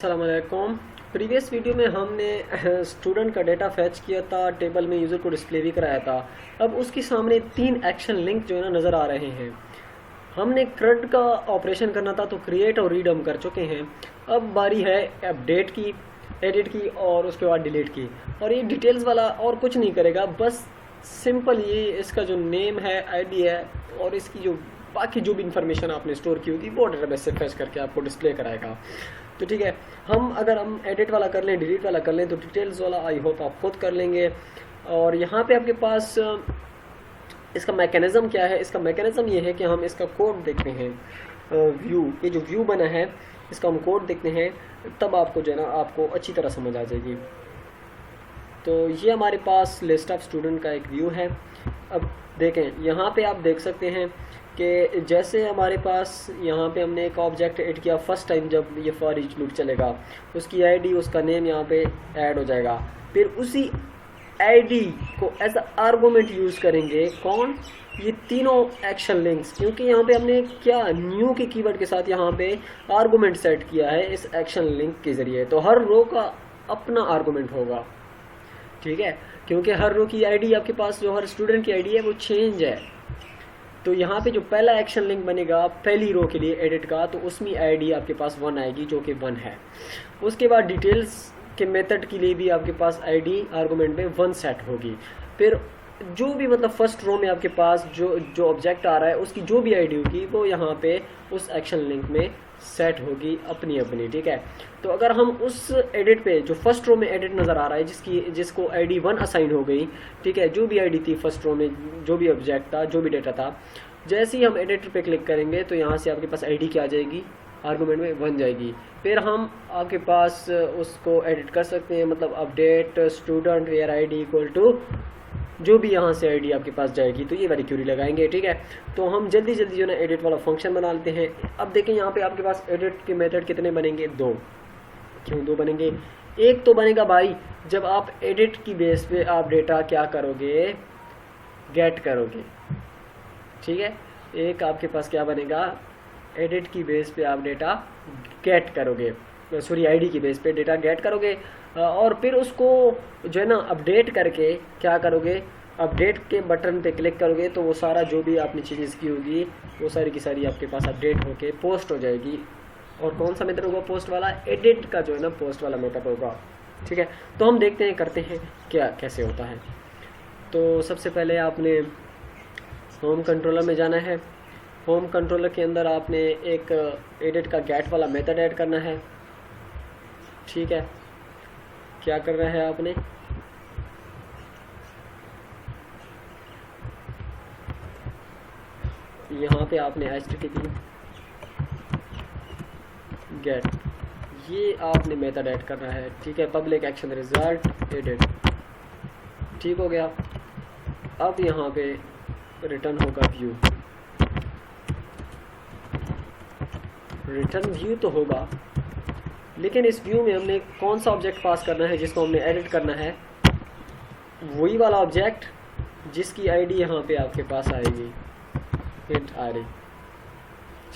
अस्सलामुअलैकुम। Previous video में हमने स्टूडेंट का डेटा फैच किया था, टेबल में यूज़र को डिस्प्ले भी कराया था। अब उसके सामने 3 एक्शन लिंक जो है ना नज़र आ रहे हैं। हमने CRUD का ऑपरेशन करना था तो क्रिएट और रीड हम कर चुके हैं। अब बारी है अपडेट की, एडिट की और उसके बाद डिलीट की। और ये डिटेल्स वाला और कुछ नहीं करेगा, बस सिंपल ये इसका जो नेम है, आईडी है और इसकी जो बाकी जो भी इंफॉर्मेशन आपने स्टोर की होगी वो डेटाबेस से फैच करके आपको डिस्प्ले कराएगा। तो ठीक है, अगर हम एडिट वाला कर लें, डिलीट वाला कर लें, तो डिटेल्स वाला आई होप आप खुद कर लेंगे। और यहाँ पे आपके पास इसका मैकेनिज़्म क्या है। इसका मैकेनिज़्म ये है कि हम इसका कोड देखते हैं। व्यू, ये जो व्यू बना है इसका हम कोड देखते हैं, तब आपको जो है ना आपको अच्छी तरह समझ आ जाएगी। तो ये हमारे पास लिस्ट ऑफ स्टूडेंट का एक व्यू है। अब देखें, यहाँ पे आप देख सकते हैं कि जैसे हमारे पास यहाँ पे हमने एक ऑब्जेक्ट ऐड किया फर्स्ट टाइम, जब ये फॉर ईच लूप चलेगा उसकी आईडी, उसका नेम यहाँ पे ऐड हो जाएगा। फिर उसी आईडी को एज अ आर्गुमेंट यूज़ करेंगे कौन, ये तीनों एक्शन लिंक्स, क्योंकि यहाँ पे हमने क्या न्यू के कीवर्ड के साथ यहाँ पे आर्गुमेंट सेट किया है इस एक्शन लिंक के ज़रिए। तो हर रो का अपना आर्गुमेंट होगा, ठीक है, क्योंकि हर रो की आईडी आपके पास, जो हर स्टूडेंट की आईडी है वो चेंज है। तो यहाँ पे जो पहला एक्शन लिंक बनेगा पहली रो के लिए एडिट का, तो उसमें आईडी आपके पास 1 आएगी जो कि 1 है। उसके बाद डिटेल्स के मेथड के लिए भी आपके पास आईडी आर्गुमेंट में 1 सेट होगी। फिर जो भी मतलब फर्स्ट रो में आपके पास जो ऑब्जेक्ट आ रहा है उसकी जो भी आईडी होगी वो यहाँ पे उस एक्शन लिंक में सेट होगी अपनी अपनी, ठीक है। तो अगर हम उस एडिट पे, जो फर्स्ट रो में एडिट नज़र आ रहा है जिसको आईडी 1 असाइन हो गई, ठीक है, जो भी आईडी थी फर्स्ट रो में, जो भी ऑब्जेक्ट था, जो भी डेटा था, जैसे ही हम एडिटर पे क्लिक करेंगे तो यहाँ से आपके पास आईडी क्या आ जाएगी, आर्गुमेंट में 1 जाएगी। फिर हम आपके पास उसको एडिट कर सकते हैं, मतलब update student where ID equal to जो भी यहाँ से आईडी आपके पास जाएगी, तो ये वाली क्यूरी लगाएंगे, ठीक है। तो हम जल्दी जल्दी जो ना एडिट वाला फंक्शन बना लेते हैं। अब देखें यहाँ पे आपके पास एडिट के मेथड कितने बनेंगे, 2। क्यों 2 बनेंगे? एक तो बनेगा भाई जब आप एडिट की बेस पे आप डेटा क्या करोगे, गेट करोगे, ठीक है। एक आपके पास क्या बनेगा, एडिट की बेस पे आप डेटा गेट करोगे, सॉरी आईडी की बेस पे डेटा गेट करोगे। और फिर उसको जो है ना अपडेट करके क्या करोगे, अपडेट के बटन पे क्लिक करोगे तो वो सारा जो भी आपने चेंजेस की होगी वो सारी की सारी आपके पास अपडेट होके पोस्ट हो जाएगी। और कौन सा मेथड होगा पोस्ट वाला, एडिट का जो है ना पोस्ट वाला मेथड होगा, ठीक है। तो हम देखते हैं, करते हैं क्या कैसे होता है। तो सबसे पहले आपने होम कंट्रोलर में जाना है। होम कंट्रोलर के अंदर आपने एक एडिट का गेट वाला मेथड ऐड करना है, ठीक है। क्या करना है आपने, यहाँ पे आपने http गेट ये आपने मेथड ऐड करना है, ठीक है। पब्लिक एक्शन रिजल्ट एडिट, ठीक हो गया। अब यहाँ पे रिटर्न होगा व्यू, रिटर्न व्यू तो होगा, लेकिन इस व्यू में हमने कौन सा ऑब्जेक्ट पास करना है जिसको हमने एडिट करना है, वही वाला ऑब्जेक्ट जिसकी आईडी यहाँ पे आपके पास आएगी, हिंट आ रही,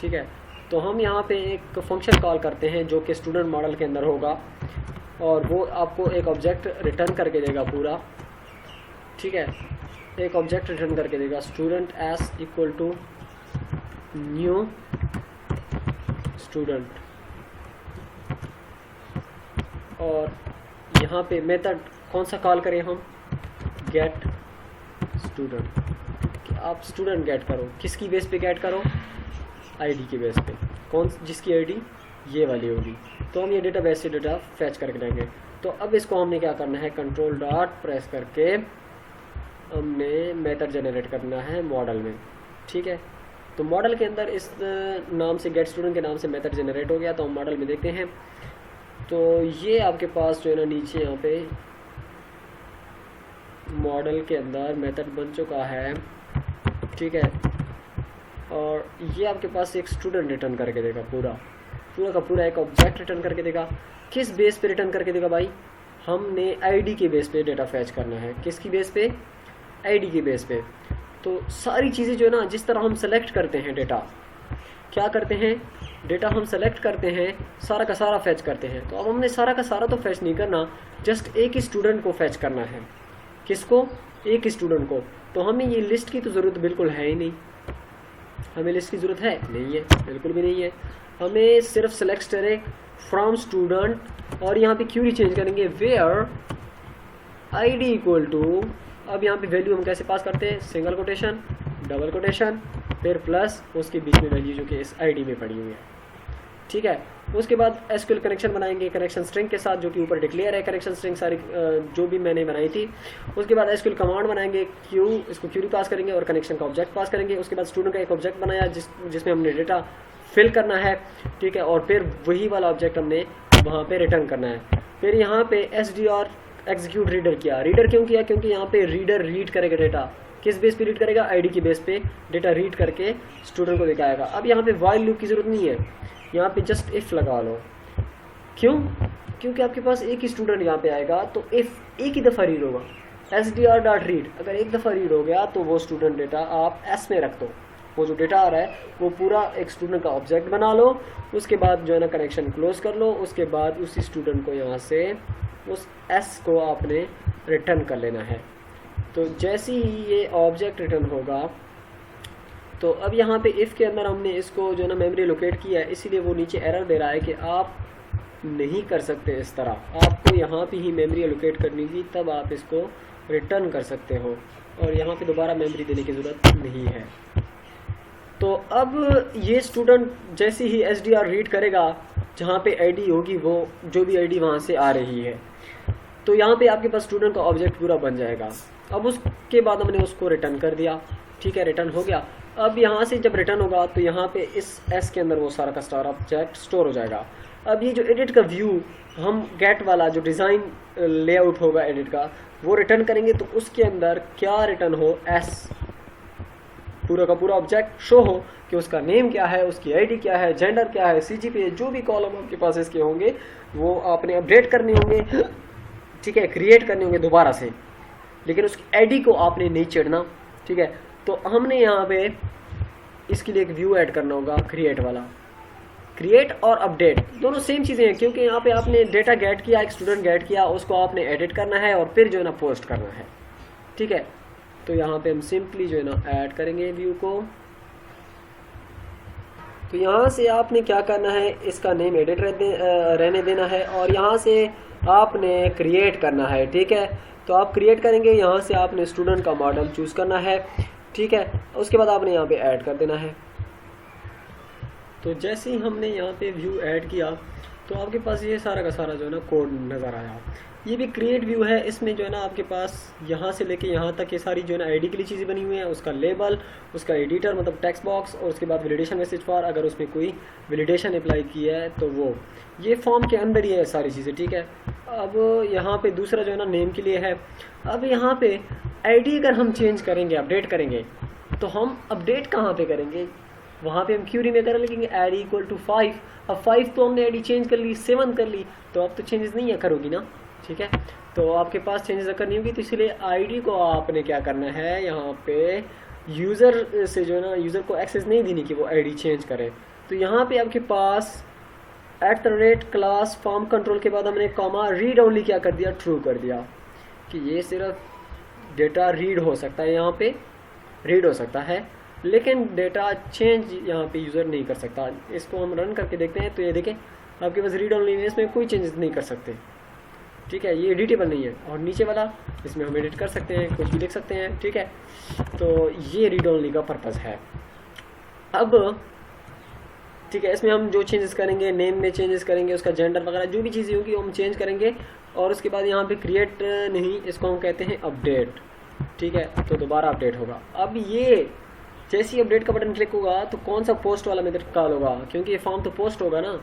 ठीक है। तो हम यहाँ पे एक फंक्शन कॉल करते हैं जो कि स्टूडेंट मॉडल के अंदर होगा और वो आपको एक ऑब्जेक्ट रिटर्न करके देगा पूरा, ठीक है। एक ऑब्जेक्ट रिटर्न करके देगा student S equal to new student. और यहाँ पे मेथड कौन सा कॉल करें हम, गेट स्टूडेंट, कि आप स्टूडेंट गेट करो। किसकी बेस पे गेट करो, आईडी की बेस पे, कौन जिसकी आईडी ये वाली होगी। तो हम ये डेटा बेस से डेटा फैच करके देंगे। तो अब इसको हमने क्या करना है, कंट्रोल डॉट प्रेस करके हमने मेथड जनरेट करना है मॉडल में, ठीक है। तो मॉडल के अंदर इस नाम से, गेट स्टूडेंट के नाम से मेथड जनरेट हो गया। तो हम मॉडल में देखते हैं, तो ये आपके पास जो है ना नीचे यहाँ पे मॉडल के अंदर मेथड बन चुका है, ठीक है। और ये आपके पास एक स्टूडेंट रिटर्न करके देगा, पूरा का पूरा एक ऑब्जेक्ट रिटर्न करके देगा। किस बेस पे रिटर्न करके देगा भाई, हमने आईडी के बेस पे डेटा फैच करना है। किसकी बेस पे, आईडी की बेस पे। तो सारी चीज़ें जो है ना, जिस तरह हम सेलेक्ट करते हैं डेटा क्या करते हैं, डेटा हम सेलेक्ट करते हैं, सारा का सारा फैच करते हैं। तो अब हमने सारा का सारा तो फैच नहीं करना, जस्ट एक ही स्टूडेंट को फैच करना है। किसको, एक स्टूडेंट को। तो हमें ये लिस्ट की तो ज़रूरत बिल्कुल है ही नहीं, हमें लिस्ट की ज़रूरत है नहीं है, बिल्कुल भी नहीं है। हमें सिर्फ सेलेक्ट करें फ्रॉम स्टूडेंट और यहाँ पे क्यूरी चेंज करेंगे वेयर आईडी इक्वल टू, अब यहाँ पे वैल्यू हम कैसे पास करते हैं, सिंगल कोटेशन, डबल कोटेशन, फिर प्लस उसके बीच में वैल्यू जो कि इस आईडी में पड़ी हुई है, ठीक है। उसके बाद एसक्यूएल कनेक्शन बनाएंगे कनेक्शन स्ट्रिंग के साथ, जो कि ऊपर डिक्लेयर है कनेक्शन स्ट्रिंग सारी जो भी मैंने बनाई थी। उसके बाद एसक्यूएल कमांड बनाएंगे क्यू, इसको क्यूरी पास करेंगे और कनेक्शन का ऑब्जेक्ट पास करेंगे। उसके बाद स्टूडेंट का एक ऑब्जेक्ट बनाया जिसमें हमने डेटा फिल करना है, ठीक है, और फिर वही वाला ऑब्जेक्ट हमने वहाँ पे रिटर्न करना है। फिर यहाँ पे SDR एग्जीक्यूट रीडर किया। रीडर क्यों किया, क्योंकि यहाँ पे रीडर रीड करेगा डेटा, किस बेस पे रीड करेगा, आईडी की बेस पे डेटा रीड करके स्टूडेंट को दिखाएगा। अब यहाँ पे वाइल लूप की जरूरत नहीं है, यहाँ पे जस्ट इफ लगा लो। क्यों, क्योंकि आपके पास एक ही स्टूडेंट यहाँ पे आएगा, तो इफ एक ही दफ़ा रीड होगा, SDR.read अगर एक दफ़ा रीड हो गया तो वो स्टूडेंट डेटा आप एस में रख दो, वो जो डेटा आ रहा है वो पूरा एक स्टूडेंट का ऑब्जेक्ट बना लो। उसके बाद जो है ना कनेक्शन क्लोज कर लो। उसके बाद उसी स्टूडेंट को यहाँ से उस एस को आपने रिटर्न कर लेना है। तो जैसे ही ये ऑब्जेक्ट रिटर्न होगा, तो अब यहाँ पे इफ़ के अंदर हमने इसको जो है ना मेमोरी लोकेट किया है, इसीलिए वो नीचे एरर दे रहा है कि आप नहीं कर सकते इस तरह, आपको यहाँ पे ही मेमोरी लोकेट करनी थी, तब आप इसको रिटर्न कर सकते हो और यहाँ पे दोबारा मेमोरी देने की ज़रूरत नहीं है। तो अब ये स्टूडेंट जैसे ही SDR रीड करेगा, जहाँ पे आईडी होगी वो जो भी आईडी वहाँ से आ रही है, तो यहाँ पे आपके पास स्टूडेंट का ऑब्जेक्ट पूरा बन जाएगा। अब उसके बाद हमने उसको रिटर्न कर दिया, ठीक है, रिटर्न हो गया। अब यहाँ से जब रिटर्न होगा तो यहाँ पे इस एस के अंदर वो सारा का सारा ऑब्जेक्ट स्टोर हो जाएगा। अब ये जो एडिट का व्यू, हम गेट वाला जो डिज़ाइन लेआउट होगा एडिट का, वो रिटर्न करेंगे, तो उसके अंदर क्या रिटर्न हो, एस, पूरा का पूरा ऑब्जेक्ट शो हो कि उसका नेम क्या है, उसकी आईडी क्या है, जेंडर क्या है, CGPA, जो भी कॉलम आपके पास इसके होंगे वो आपने अपडेट करने होंगे, ठीक है, क्रिएट करने होंगे दोबारा से, लेकिन उसकी आईडी को आपने नहीं छेड़ना, ठीक है। तो हमने यहाँ पे इसके लिए एक व्यू ऐड करना होगा, क्रिएट वाला। क्रिएट और अपडेट दोनों सेम चीज़ें हैं, क्योंकि यहाँ पे आपने डेटा गेट किया, एक स्टूडेंट गेट किया, उसको आपने एडिट करना है और फिर जो है ना पोस्ट करना है, ठीक है। तो यहाँ पे हम सिंपली जो है ना ऐड करेंगे व्यू को। तो यहाँ से आपने क्या करना है, इसका नेम एडिट रहने देना है और यहाँ से आपने क्रिएट करना है, ठीक है। तो आप क्रिएट करेंगे, यहाँ से आपने स्टूडेंट का मॉडल चूज़ करना है, ठीक है। उसके बाद आपने यहाँ पे ऐड कर देना है। तो जैसे ही हमने यहाँ पे व्यू ऐड किया तो आपके पास ये सारा का सारा जो है ना कोड नज़र आया। ये भी क्रिएट व्यू है, इसमें जो है ना आपके पास यहाँ से लेके यहाँ तक ये सारी जो है ना आईडी के लिए चीज़ें बनी हुई हैं, उसका लेबल, उसका एडिटर मतलब टेक्स्ट बॉक्स, और उसके बाद वैलिडेशन मैसेज फॉर, अगर उसमें कोई वैलिडेशन अप्लाई किया है तो वो, ये फॉर्म के अंदर ही है सारी चीज़ें, ठीक है। अब यहाँ पे दूसरा जो है ना नेम के लिए है। अब यहाँ पे आईडी अगर हम चेंज करेंगे, अपडेट करेंगे, तो हम अपडेट कहाँ पे करेंगे, वहाँ पे हम क्यूरी में कर लेंगे आईडी इक्वल टू 5। अब 5 तो हमने आईडी चेंज कर ली, 7 कर ली, तो अब तो चेंजेस नहीं है करोगी ना, ठीक है। तो आपके पास चेंजेस अगर नहीं होगी, तो इसलिए आईडी को आपने क्या करना है, यहाँ पे यूज़र से जो है ना, यूज़र को एक्सेस नहीं देनी कि वो आईडी चेंज करे। तो यहाँ पे आपके पास @क्लास फॉर्म कंट्रोल के बाद हमने कॉमा रीड ओनली क्या कर दिया, ट्रू कर दिया, कि ये सिर्फ डेटा रीड हो सकता है, यहाँ पे रीड हो सकता है, लेकिन डेटा चेंज यहाँ पे यूज़र नहीं कर सकता। इसको हम रन करके देखते हैं, तो ये देखें आपके पास रीड ओनली में इसमें कोई चेंजेस नहीं कर सकते, ठीक है, ये एडिटेबल नहीं है। और नीचे वाला इसमें हम एडिट कर सकते हैं, कुछ भी लिख सकते हैं, ठीक है। तो ये रीड ओनली का पर्पज़ है। अब ठीक है, इसमें हम जो चेंजेस करेंगे, नेम में चेंजेस करेंगे, उसका जेंडर वगैरह जो भी चीज़ें होगी वो हम चेंज करेंगे। और उसके बाद यहाँ पे क्रिएट नहीं, इसको हम कहते हैं अपडेट, ठीक है। तो दोबारा अपडेट होगा। अब ये जैसे ही अपडेट का बटन क्लिक होगा तो कौन सा पोस्ट वाला मेथड कॉल होगा, क्योंकि ये फॉर्म तो पोस्ट होगा ना,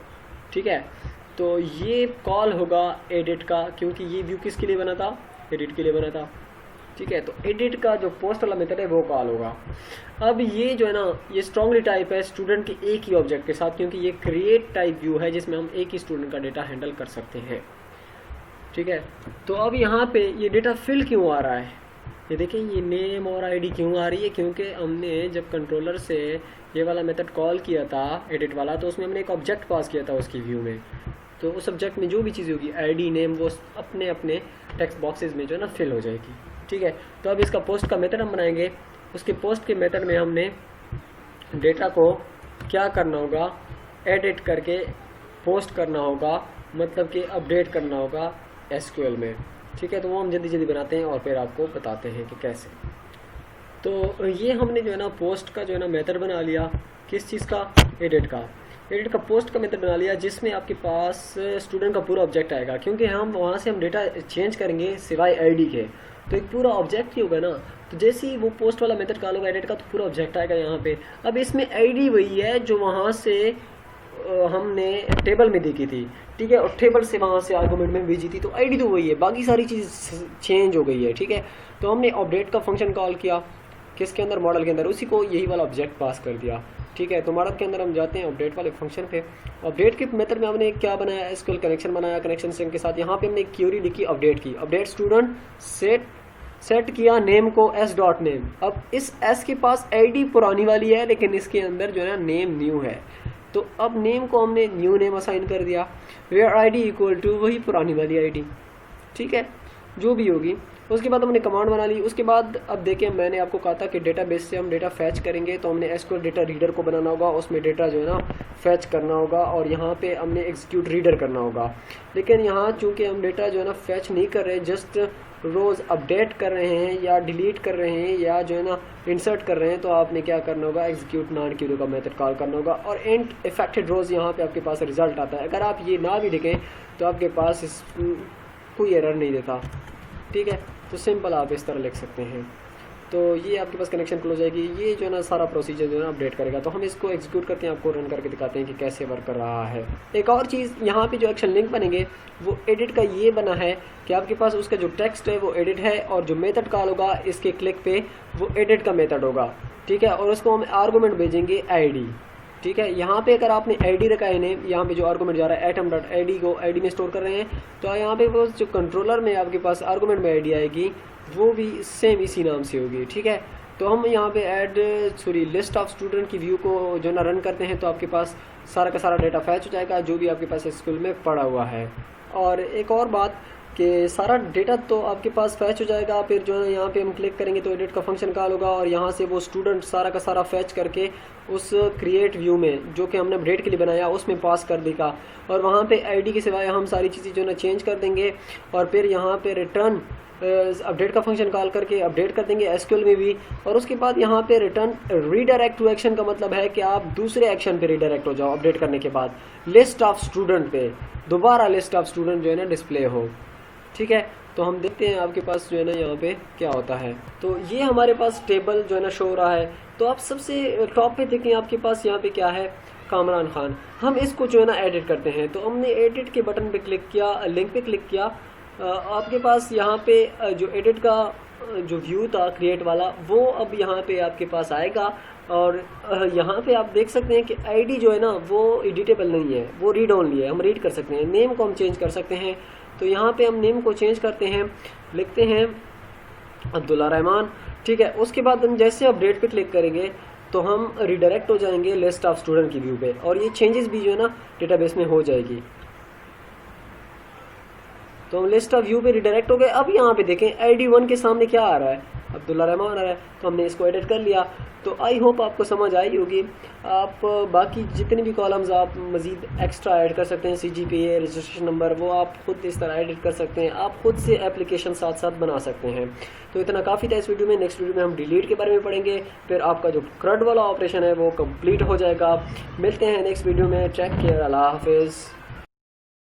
ठीक है। तो ये कॉल होगा एडिट का, क्योंकि ये व्यू किसके लिए बना था, एडिट के लिए बना था, ठीक है। तो एडिट का जो पोस्ट वाला मेथड है वो कॉल होगा। अब ये जो है ना, ये स्ट्रांगली टाइप है स्टूडेंट के एक ही ऑब्जेक्ट के साथ, क्योंकि ये क्रिएट टाइप व्यू है जिसमें हम एक ही स्टूडेंट का डेटा हैंडल कर सकते हैं, ठीक है। तो अब यहाँ पे ये डेटा फिल क्यों आ रहा है, ये देखिए ये नेम और आईडी क्यों आ रही है, क्योंकि हमने जब कंट्रोलर से ये वाला मेथड कॉल किया था एडिट वाला, तो उसमें हमने एक ऑब्जेक्ट पास किया था उसकी व्यू में। तो उस सब्जेक्ट में जो भी चीज़ होगी आईडी नेम वो अपने अपने टेक्स्ट बॉक्सेस में जो है ना फिल हो जाएगी। ठीक है, तो अब इसका पोस्ट का मेथड हम बनाएंगे। उसके पोस्ट के मेथड में हमने डेटा को क्या करना होगा, एडिट करके पोस्ट करना होगा, मतलब कि अपडेट करना होगा एसक्यूएल में। ठीक है, तो वो हम जल्दी जल्दी बनाते हैं और फिर आपको बताते हैं कि कैसे। तो ये हमने जो है ना पोस्ट का जो है ना मेथड बना लिया, किस चीज़ का, एडिट का पोस्ट का मेथड बना लिया, जिसमें आपके पास स्टूडेंट का पूरा ऑब्जेक्ट आएगा, क्योंकि हम वहाँ से हम डेटा चेंज करेंगे सिवाय आईडी के, तो एक पूरा ऑब्जेक्ट ही होगा ना। तो जैसे ही वो पोस्ट वाला मेथड कॉल होगा एडिट का, तो पूरा ऑब्जेक्ट आएगा यहाँ पे। अब इसमें आईडी वही है जो वहाँ से हमने टेबल में देखी थी। ठीक है, और टेबल से वहाँ से आर्गुमेंट में भेजी थी, तो आईडी तो वही है, बाकी सारी चीज़ चेंज हो गई है। ठीक है, तो हमने अपडेट का फंक्शन कॉल किया, किसके अंदर, मॉडल के अंदर, उसी को यही वाला ऑब्जेक्ट पास कर दिया। ठीक है, तो मॉडल के अंदर हम जाते हैं अपडेट वाले फंक्शन पे। अपडेट के मेथड में हमने क्या बनाया, एसक्यूएल कनेक्शन बनाया, कनेक्शन स्ट्रिंग के साथ यहाँ पे हमने एक क्वेरी लिखी अपडेट की, अपडेट स्टूडेंट सेट किया नेम को एस डॉट नेम। अब इस एस के पास आईडी पुरानी वाली है, लेकिन इसके अंदर जो है ना नेम न्यू है, तो अब नेम को हमने न्यू नेम असाइन कर दिया, वेयर आईडी इक्वल टू वही पुरानी वाली आईडी। ठीक है, जो भी होगी। उसके बाद हमने कमांड बना ली। उसके बाद अब देखिए मैंने आपको कहा था कि डेटाबेस से हम डेटा फैच करेंगे, तो हमने एसक्यूएल डेटा रीडर को बनाना होगा, उसमें डेटा जो है ना फैच करना होगा, और यहाँ पे हमने एग्जीक्यूट रीडर करना होगा। लेकिन यहाँ चूंकि हम डेटा जो है ना फैच नहीं कर रहे, जस्ट रोज़ अपडेट कर रहे हैं या डिलीट कर रहे हैं या जो है ना इंसर्ट कर रहे हैं, तो आपने क्या करना होगा, एग्जीक्यूट नॉन क्यूरी का मेथड कॉल करना होगा, और एंड इफेक्टेड रोज़ यहाँ पे आपके पास रिजल्ट आता है। अगर आप ये ना भी लिखें तो आपके पास कोई एरर नहीं देता। ठीक है, तो सिंपल आप इस तरह लिख सकते हैं। तो ये आपके पास कनेक्शन क्लोज जाएगी। ये जो है ना सारा प्रोसीजर जो है ना अपडेट करेगा। तो हम इसको एग्जीक्यूट करते हैं, आपको रन करके दिखाते हैं कि कैसे वर्क कर रहा है। एक और चीज़, यहाँ पे जो एक्शन लिंक बनेंगे वो एडिट का ये बना है कि आपके पास उसका जो टेक्स्ट है वो एडिट है, और जो मेथड कॉल होगा इसके क्लिक पे वो एडिट का मेथड होगा। ठीक है, और उसको हम आर्गूमेंट भेजेंगे आईडी। ठीक है, यहाँ पे अगर आपने आईडी रखा है नेम, यहाँ पे जो आर्गूमेंट जा रहा है atom.id को आईडी में स्टोर कर रहे हैं, तो यहाँ पे वो जो कंट्रोलर में आपके पास आर्गूमेंट में आईडी आएगी वो भी सेम इसी नाम से होगी। ठीक है, तो हम यहाँ पे लिस्ट ऑफ स्टूडेंट की व्यू को जो ना रन करते हैं, तो आपके पास सारा का सारा डेटा फैच हो जाएगा जो भी आपके पास स्कूल में पड़ा हुआ है। और एक और बात कि सारा डेटा तो आपके पास फैच हो जाएगा, फिर जो है यहाँ पे हम क्लिक करेंगे तो एडिट का फंक्शन कॉल होगा, और यहाँ से वो स्टूडेंट सारा का सारा फैच करके उस क्रिएट व्यू में जो कि हमने अपडेट के लिए बनाया उसमें पास कर देगा, और वहाँ पे आईडी के सिवाय हम सारी चीज़ें जो है ना चेंज कर देंगे, और फिर यहाँ पे रिटर्न अपडेट का फंक्शन कॉल करके अपडेट कर देंगे एसक्यूएल में भी। और उसके बाद यहाँ पे रिटर्न रीडायरेक्ट टू एक्शन का मतलब है कि आप दूसरे एक्शन पे रीडायरेक्ट हो जाओ अपडेट करने के बाद, लिस्ट ऑफ स्टूडेंट पे दोबारा लिस्ट ऑफ स्टूडेंट जो है ना डिस्प्ले हो। ठीक है, तो हम देखते हैं आपके पास जो है ना यहाँ पे क्या होता है। तो ये हमारे पास टेबल जो है ना शो हो रहा है। तो आप सबसे टॉप पे देखें आपके पास यहाँ पे क्या है, कामरान खान। हम इसको जो है ना एडिट करते हैं, तो हमने एडिट के बटन पे क्लिक किया, लिंक पे क्लिक किया, आपके पास यहाँ पे जो एडिट का जो व्यू था क्रिएट वाला वो अब यहाँ पे आपके पास आएगा, और यहाँ पे आप देख सकते हैं कि आईडी जो है ना वो एडिटेबल नहीं है, वो रीड ओनली है, हम रीड कर सकते हैं। नेम को हम चेंज कर सकते हैं, तो यहाँ पे हम नेम को चेंज करते हैं, लिखते हैं अब्दुल्ला रहमान। ठीक है, उसके बाद हम जैसे अपडेट पे क्लिक करेंगे तो हम रिडायरेक्ट हो जाएंगे लिस्ट ऑफ स्टूडेंट की व्यू पे, और ये चेंजेस भी जो है ना डेटाबेस में हो जाएगी। तो हम लिस्ट ऑफ व्यू पे रिडायरेक्ट हो गए। अब यहाँ पे देखें आईडी 1 के सामने क्या आ रहा है, अब्दुल्ला रहमान आ रहा है, तो हमने इसको एडिट कर लिया। तो आई होप आपको समझ आई होगी। आप बाकी जितने भी कॉलम्स आप मज़ीद एक्स्ट्रा ऐड कर सकते हैं, CGPA, रजिस्ट्रेशन नंबर, वो आप खुद इस तरह एडिट कर सकते हैं, आप खुद से एप्लीकेशन साथ साथ बना सकते हैं। तो इतना काफ़ी था इस वीडियो में। नेक्स्ट वीडियो में हम डिलीट के बारे में पढ़ेंगे, फिर आपका जो CRUD वाला ऑपरेशन है वो कंप्लीट हो जाएगा। मिलते हैं नेक्स्ट वीडियो में। टेक केयर, अल्लाह हाफिज़।